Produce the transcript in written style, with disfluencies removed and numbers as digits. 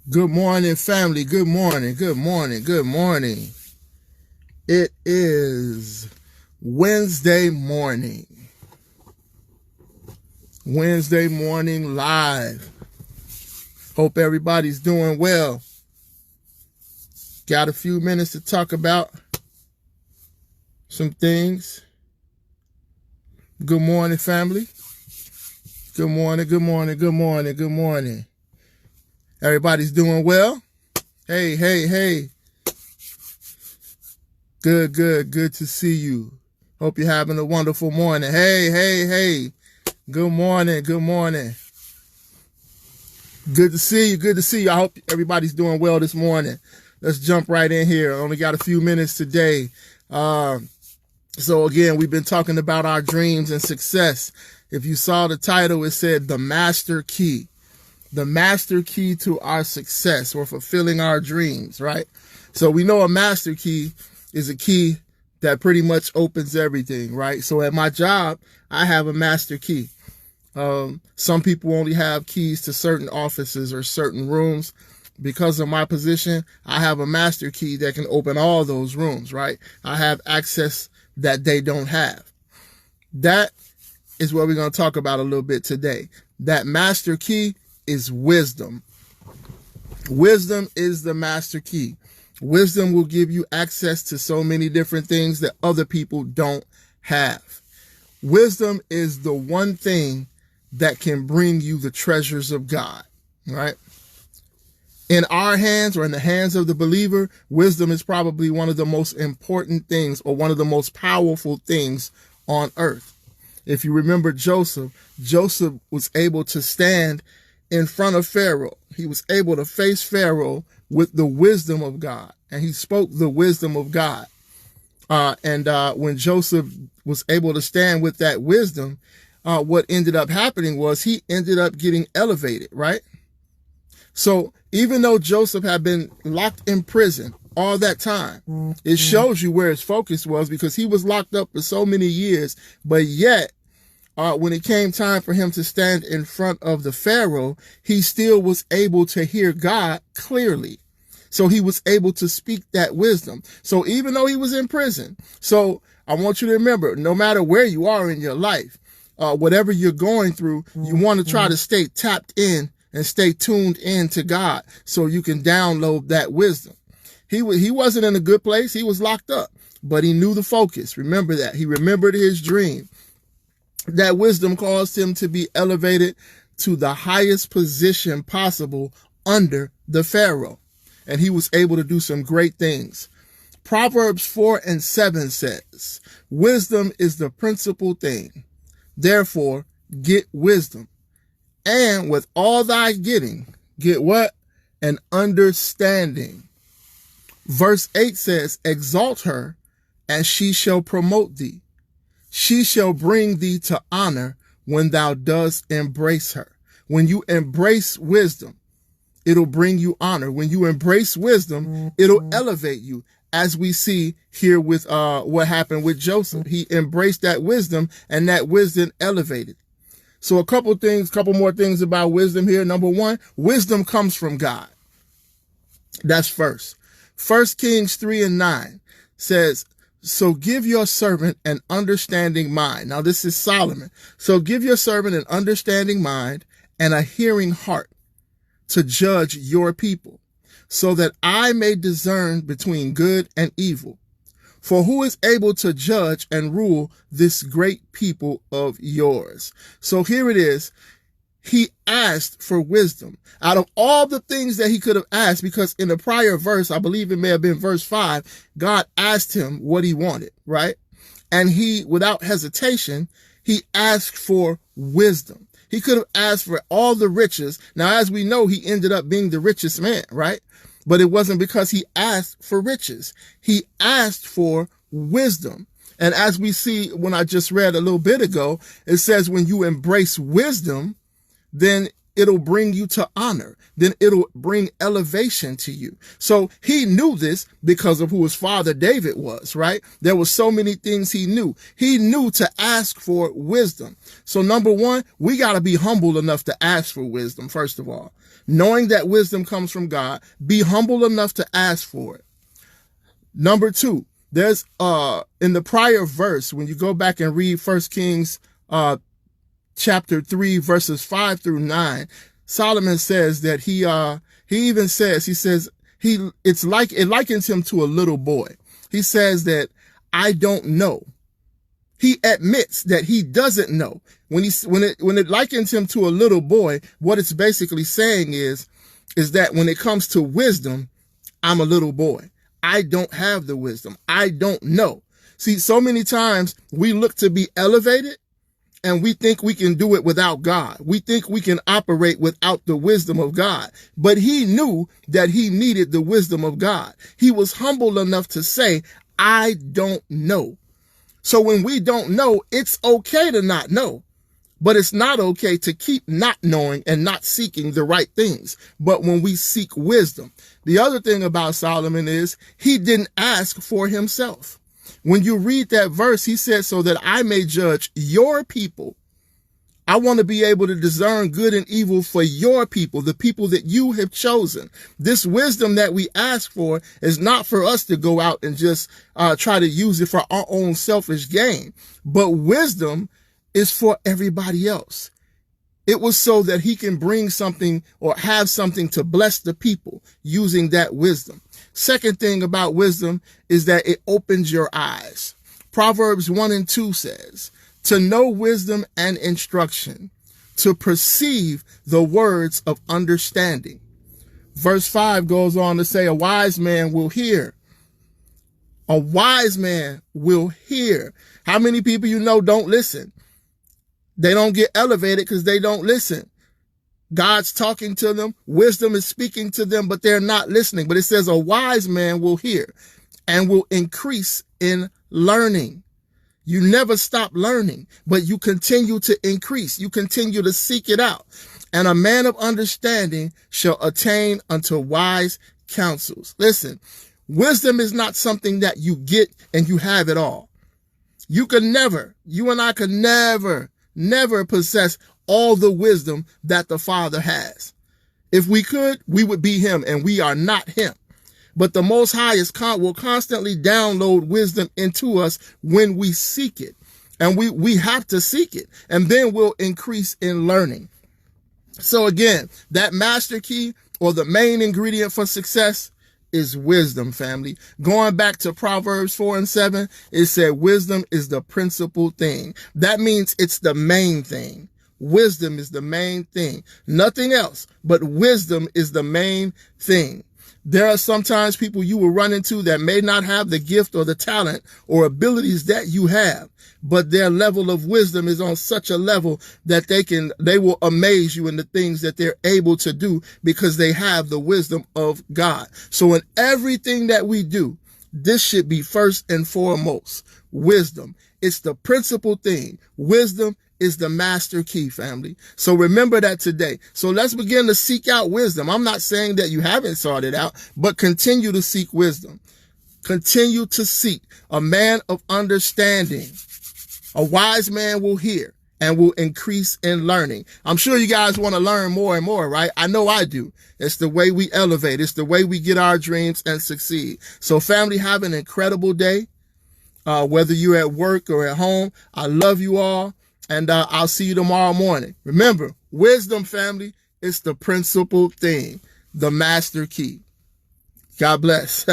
Good morning, family. Good morning. Good morning. Good morning. It is Wednesday morning. Wednesday morning live. Hope everybody's doing well. Got a few minutes to talk about some things. Good morning, family. Good morning. Good morning. Good morning. Good morning. Everybody's doing well? Hey. Good to see you. Hope you're having a wonderful morning. Hey. Good morning. Good to see you. I hope everybody's doing well this morning. Let's jump right in here. Only got a few minutes today. So again, we've been talking about our dreams and success. If you saw the title, it said The Master Key. The master key to our success or fulfilling our dreams, right? So we know a master key is a key that pretty much opens everything, right? So at my job, I have a master key. Some people only have keys to certain offices or certain rooms. Because of my position, I have a master key that can open all those rooms, right? I have access that they don't have. That is what we're going to talk about a little bit today. That master key is wisdom. Wisdom is the master key. Wisdom will give you access to so many different things that other people don't have. Wisdom is the one thing that can bring you the treasures of God, right? In our hands or in the hands of the believer, wisdom is probably one of the most important things or one of the most powerful things on earth. If you remember Joseph was able to stand in front of Pharaoh. He was able to face Pharaoh with the wisdom of God, and he spoke the wisdom of God. When Joseph was able to stand with that wisdom, what ended up happening was he ended up getting elevated, right? So even though Joseph had been locked in prison all that time, it shows you where his focus was, because he was locked up for so many years, but yet when it came time for him to stand in front of the Pharaoh, he still was able to hear God clearly. So he was able to speak that wisdom. So even though he was in prison, so I want you to remember, no matter where you are in your life, whatever you're going through, you want to try to stay tapped in and stay tuned in to God so you can download that wisdom. He wasn't in a good place. He was locked up, but he knew the focus. Remember that. He remembered his dream. That wisdom caused him to be elevated to the highest position possible under the Pharaoh. And he was able to do some great things. Proverbs 4:7 says, wisdom is the principal thing. Therefore, get wisdom. And with all thy getting, get what? An understanding. Verse 8 says, exalt her, and she shall promote thee. She shall bring thee to honor when thou dost embrace her. When you embrace wisdom, it'll bring you honor. When you embrace wisdom, it'll elevate you. As we see here with what happened with Joseph. He embraced that wisdom, and that wisdom elevated. So a couple more things about wisdom here. Number one, wisdom comes from God. That's first. 1 Kings 3:9 says, so give your servant an understanding mind. Now this is Solomon. So give your servant an understanding mind and a hearing heart to judge your people, so that I may discern between good and evil. For who is able to judge and rule this great people of yours? So here it is. He asked for wisdom out of all the things that he could have asked, because in the prior verse, I believe it may have been verse 5, God asked him what he wanted, right? And he, without hesitation, he asked for wisdom. He could have asked for all the riches. Now, as we know, he ended up being the richest man, right? But it wasn't because he asked for riches. He asked for wisdom. And as we see, when I just read a little bit ago, it says when you embrace wisdom, then it'll bring you to honor. Then it'll bring elevation to you. So he knew this because of who his father David was, right? There were so many things he knew. He knew to ask for wisdom. So number one, we got to be humble enough to ask for wisdom, first of all. Knowing that wisdom comes from God, be humble enough to ask for it. Number two, there's in the prior verse, when you go back and read 1 Kings chapter 3, verses 5 through 9, Solomon says that it likens him to a little boy. He says that I don't know. He admits that he doesn't know. When it likens him to a little boy, what it's basically saying is that when it comes to wisdom, I'm a little boy. I don't have the wisdom. I don't know. See, so many times we look to be elevated and we think we can do it without God. We think we can operate without the wisdom of God. But he knew that he needed the wisdom of God. He was humble enough to say, I don't know. So when we don't know, it's okay to not know. But it's not okay to keep not knowing and not seeking the right things. But when we seek wisdom, the other thing about Solomon is he didn't ask for himself. When you read that verse, he said, so that I may judge your people. I want to be able to discern good and evil for your people, the people that you have chosen. This wisdom that we ask for is not for us to go out and just try to use it for our own selfish gain. But wisdom is for everybody else. It was so that he can bring something or have something to bless the people using that wisdom. Second thing about wisdom is that it opens your eyes. Proverbs 1 and 2 says, to know wisdom and instruction, to perceive the words of understanding. Verse 5 goes on to say, a wise man will hear. A wise man will hear. How many people you know don't listen? They don't get elevated because they don't listen. God's talking to them. Wisdom is speaking to them, but they're not listening. But it says a wise man will hear and will increase in learning. You never stop learning, but you continue to increase. You continue to seek it out. And a man of understanding shall attain unto wise counsels. Listen, wisdom is not something that you get and you have it all. You and I could never possess all the wisdom that the Father has. If we could, we would be him, and we are not him. But the Most High will constantly download wisdom into us when we seek it. And we have to seek it, and then we'll increase in learning. So again, that master key or the main ingredient for success is wisdom, family. Going back to Proverbs 4 and 7, it said wisdom is the principal thing. That means it's the main thing. Wisdom is the main thing. Nothing else, but wisdom is the main thing. There are sometimes people you will run into that may not have the gift or the talent or abilities that you have, but their level of wisdom is on such a level that they will amaze you in the things that they're able to do because they have the wisdom of God. So in everything that we do, this should be first and foremost wisdom. It's the principal thing. Wisdom is the master key, family. So remember that today. So let's begin to seek out wisdom. I'm not saying that you haven't sought it out, but continue to seek wisdom. Continue to seek a man of understanding. A wise man will hear and will increase in learning. I'm sure you guys want to learn more and more, right? I know I do. It's the way we elevate. It's the way we get our dreams and succeed. So family, have an incredible day. Whether you're at work or at home, I love you all. And I'll see you tomorrow morning. Remember, wisdom, family, is the principal thing, the master key. God bless.